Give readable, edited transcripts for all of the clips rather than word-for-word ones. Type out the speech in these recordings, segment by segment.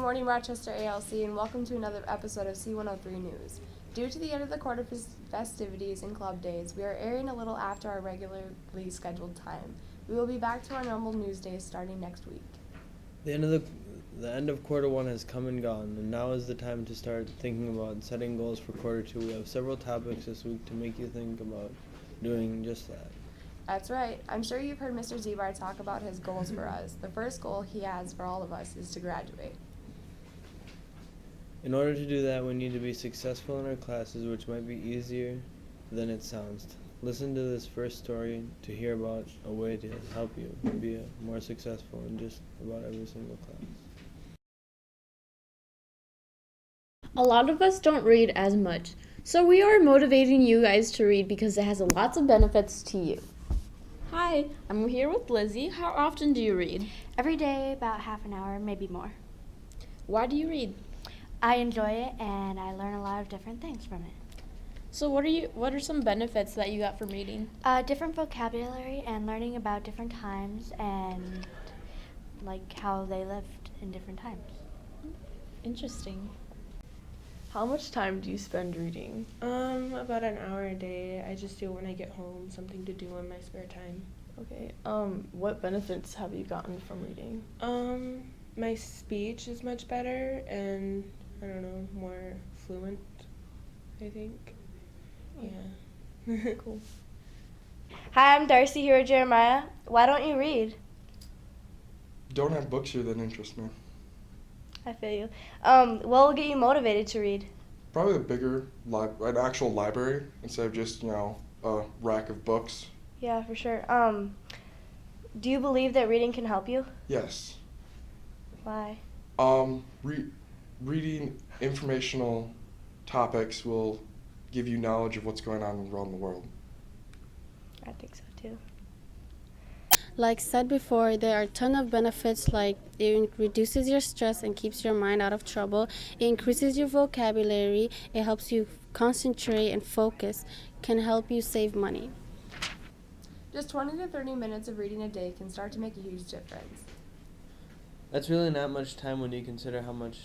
morning, Rochester ALC, and welcome to another episode of C103 News. Due to the end of the quarter festivities and club days, we are airing a little after our regularly scheduled time. We will be back to our normal news days starting next week. The end of quarter one has come and gone, and now is the time to start thinking about setting goals for quarter two. We have several topics this week to make you think about doing just that. That's right. I'm sure you've heard Mr. Zibar talk about his goals for us. The first goal he has for all of us is to graduate. In order to do that, we need to be successful in our classes, which might be easier than it sounds. Listen to this first story to hear about a way to help you be more successful in just about every single class. A lot of us don't read as much, so we are motivating you guys to read because it has lots of benefits to you. Hi, I'm here with Lizzie. How often do you read? Every day, about half an hour, maybe more. Why do you read? I enjoy it and I learn a lot of different things from it. So what are some benefits that you got from reading? Different vocabulary and learning about different times and like how they lived in different times. Interesting. How much time do you spend reading? About an hour a day. I just do it when I get home, something to do in my spare time. Okay. What benefits have you gotten from reading? My speech is much better and I don't know, more fluent, I think. Yeah. Cool. Hi, I'm Darcy here with Jeremiah. Why don't you read? Don't have books here that interest me. I feel you. What will get you motivated to read? Probably a bigger, an actual library instead of just, a rack of books. Yeah, for sure. Do you believe that reading can help you? Yes. Why? Reading informational topics will give you knowledge of what's going on around the world. I think so too. Like said before, there are a ton of benefits, like it reduces your stress and keeps your mind out of trouble. It increases your vocabulary. It helps you concentrate and focus. Can help you save money. Just 20 to 30 minutes of reading a day can start to make a huge difference. That's really not much time when you consider how much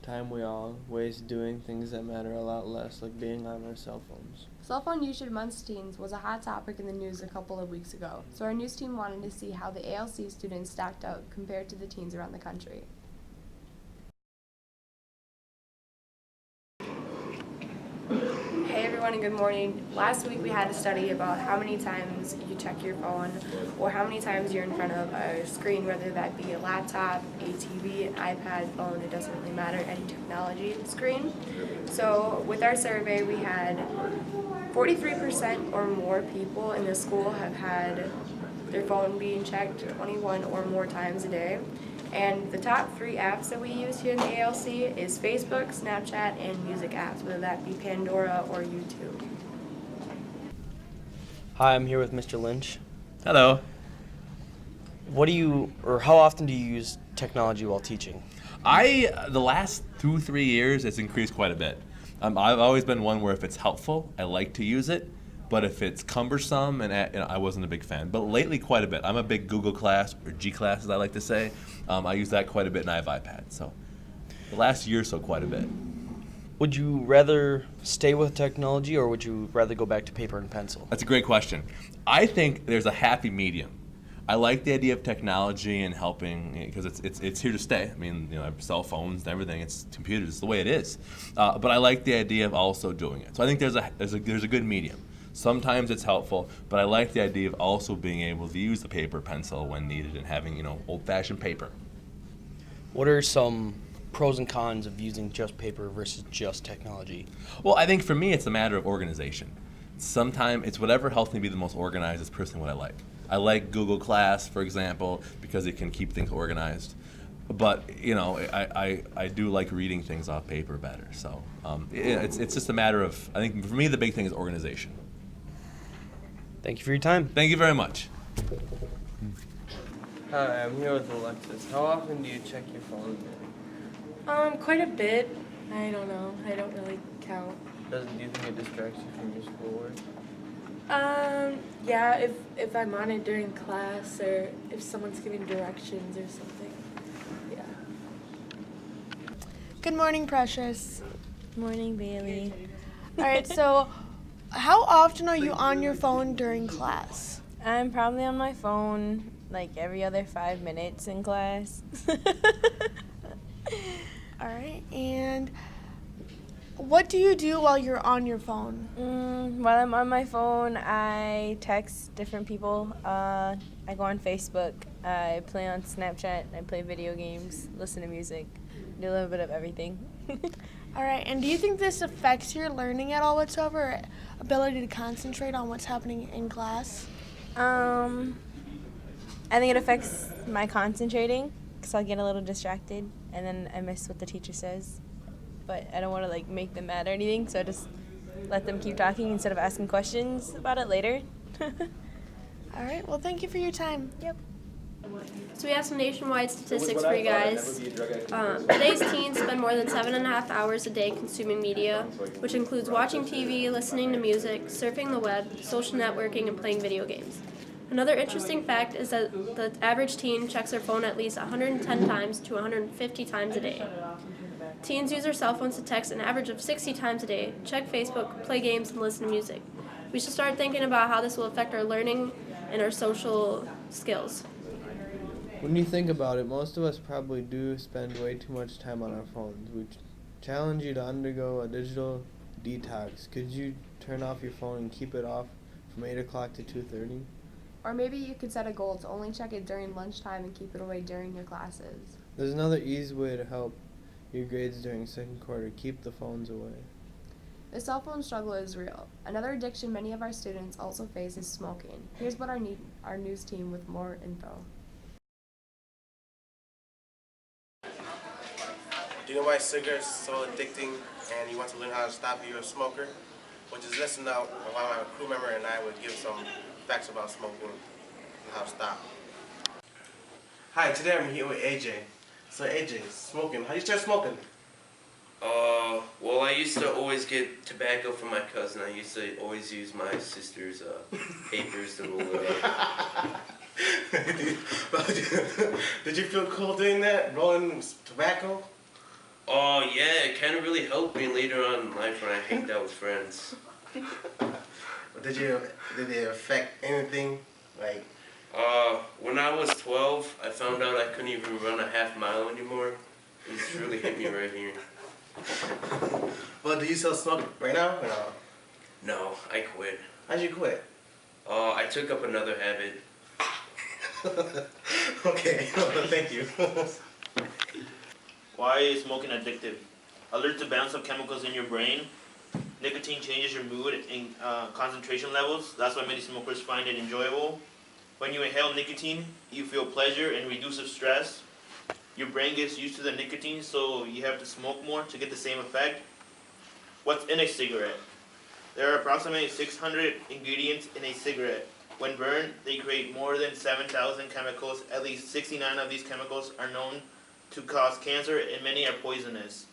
time we all waste doing things that matter a lot less, like being on our cell phones. Cell phone usage amongst teens was a hot topic in the news a couple of weeks ago, so our news team wanted to see how the ALC students stacked up compared to the teens around the country. Hey everyone and good morning. Last week we had a study about how many times you check your phone or how many times you're in front of a screen, whether that be a laptop, a TV, an iPad, phone, it doesn't really matter, any technology screen. So with our survey we had 43% or more people in the school have had their phone being checked 21 or more times a day. And the top 3 apps that we use here in the ALC is Facebook, Snapchat, and music apps, whether that be Pandora or YouTube. Hi, I'm here with Mr. Lynch. Hello. How often do you use technology while teaching? The last 2-3 years, it's increased quite a bit. I've always been one where if it's helpful, I like to use it. But if it's cumbersome, I wasn't a big fan. But lately, quite a bit. I'm a big Google class, or G class as I like to say. I use that quite a bit, and I have iPad. So the last year or so, quite a bit. Would you rather stay with technology, or would you rather go back to paper and pencil? That's a great question. I think there's a happy medium. I like the idea of technology and helping because it's here to stay. I mean, I have cell phones and everything. It's computers. It's the way it is. But I like the idea of also doing it. So I think there's a good medium. Sometimes it's helpful, but I like the idea of also being able to use the paper pencil when needed and having, old-fashioned paper. What are some pros and cons of using just paper versus just technology? Well, I think for me it's a matter of organization. Sometimes it's whatever helps me be the most organized as personally what I like. I like Google Class, for example, because it can keep things organized. But, I do like reading things off paper better. So it's just a matter of, I think for me the big thing is organization. Thank you for your time. Thank you very much. Hi, I'm here with Alexis. How often do you check your phone? Quite a bit. I don't know. I don't really count. Do you think it distracts you from your schoolwork? Yeah, if I'm on it during class or if someone's giving directions or something. Yeah. Good morning, Precious. Morning, Bailey. All right, so how often are you on your phone during class? I'm probably on my phone like every other 5 minutes in class. All right, and what do you do while you're on your phone? While I'm on my phone, I text different people. I go on Facebook. I play on Snapchat. I play video games, listen to music, do a little bit of everything. All right, and do you think this affects your learning at all whatsoever, or ability to concentrate on what's happening in class? I think it affects my concentrating because I'll get a little distracted and then I miss what the teacher says. But I don't want to like make them mad or anything, so I just let them keep talking instead of asking questions about it later. All right, well, thank you for your time. Yep. So we have some nationwide statistics for you guys. Today's teens spend more than 7.5 hours a day consuming media, which includes watching TV, listening to music, surfing the web, social networking, and playing video games. Another interesting fact is that the average teen checks their phone at least 110 times to 150 times a day. Teens use their cell phones to text an average of 60 times a day, check Facebook, play games, and listen to music. We should start thinking about how this will affect our learning and our social skills. When you think about it, most of us probably do spend way too much time on our phones. We challenge you to undergo a digital detox. Could you turn off your phone and keep it off from 8 o'clock to 2:30? Or maybe you could set a goal to only check it during lunchtime and keep it away during your classes. There's another easy way to help your grades during second quarter. Keep the phones away. The cell phone struggle is real. Another addiction many of our students also face is smoking. Here's what our news team with more info. Do you know why cigarettes are so addicting and you want to learn how to stop if you're a smoker? Well, just listen out while my crew member and I would give some facts about smoking and how to stop. Hi, today I'm here with AJ. So AJ, smoking, how you start smoking? Well, I used to always get tobacco from my cousin. I used to always use my sister's papers to roll it up. Did you feel cool doing that, rolling tobacco? Oh, yeah, it kind of really helped me later on in life when I hanged out with friends. Did it affect anything? Like, when I was 12, I found out I couldn't even run a half mile anymore. It just really hit me right here. Well, do you still smoke right now? Or no? No, I quit. How'd you quit? I took up another habit. Okay, thank you. Why is smoking addictive? Alerts the balance of chemicals in your brain. Nicotine changes your mood and concentration levels. That's why many smokers find it enjoyable. When you inhale nicotine, you feel pleasure and reduces stress. Your brain gets used to the nicotine, so you have to smoke more to get the same effect. What's in a cigarette? There are approximately 600 ingredients in a cigarette. When burned, they create more than 7,000 chemicals. At least 69 of these chemicals are known to cause cancer, and many are poisonous.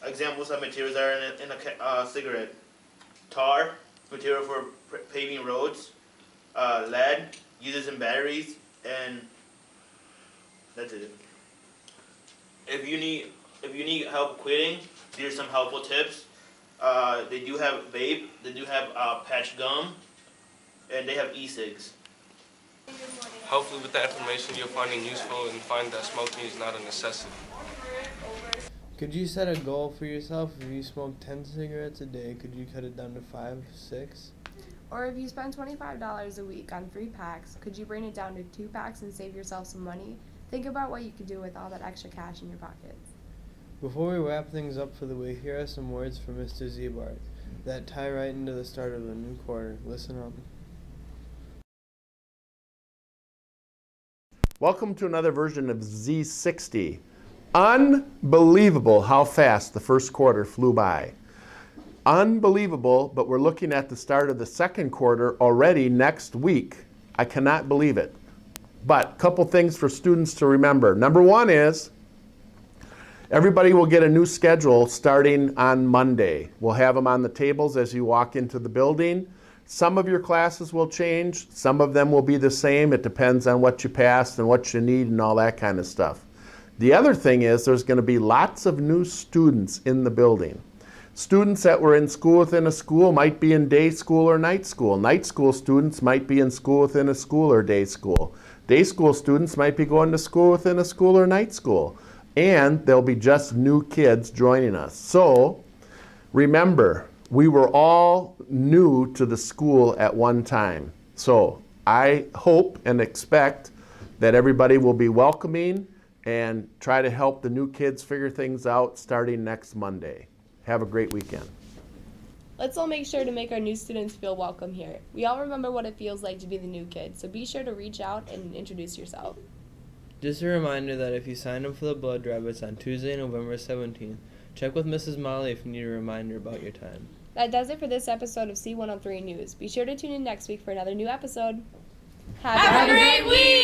Examples of materials are in a cigarette. Tar, material for paving roads. Lead, uses in batteries, and that's it. If you need help quitting, here's some helpful tips. They do have vape, they do have patch gum, and they have e-cigs. Hopefully with that information you'll find it useful and find that smoking is not a necessity. Could you set a goal for yourself? If you smoke 10 cigarettes a day, could you cut it down to 5, 6? Or if you spend $25 a week on 3 packs, could you bring it down to 2 packs and save yourself some money? Think about what you could do with all that extra cash in your pockets. Before we wrap things up for the week, here are some words from Mr. Zebart that tie right into the start of the new quarter. Listen up. Welcome to another version of Z60. Unbelievable how fast the first quarter flew by. Unbelievable, but we're looking at the start of the second quarter already next week. I cannot believe it. But a couple things for students to remember. Number one is everybody will get a new schedule starting on Monday. We'll have them on the tables as you walk into the building. Some of your classes will change. Some of them will be the same. It depends on what you passed and what you need and all that kind of stuff. The other thing is there's going to be lots of new students in the building. Students that were in school within a school might be in day school or night school. Night school students might be in school within a school or day school. Day school students might be going to school within a school or night school. And there'll be just new kids joining us. So remember, we were all new to the school at one time. So I hope and expect that everybody will be welcoming and try to help the new kids figure things out starting next Monday. Have a great weekend. Let's all make sure to make our new students feel welcome here. We all remember what it feels like to be the new kid, so be sure to reach out and introduce yourself. Just a reminder that if you sign up for the blood drive, it's on Tuesday, November 17th. Check with Mrs. Molly if you need a reminder about your time. That does it for this episode of C103 News. Be sure to tune in next week for another new episode. Have a great week!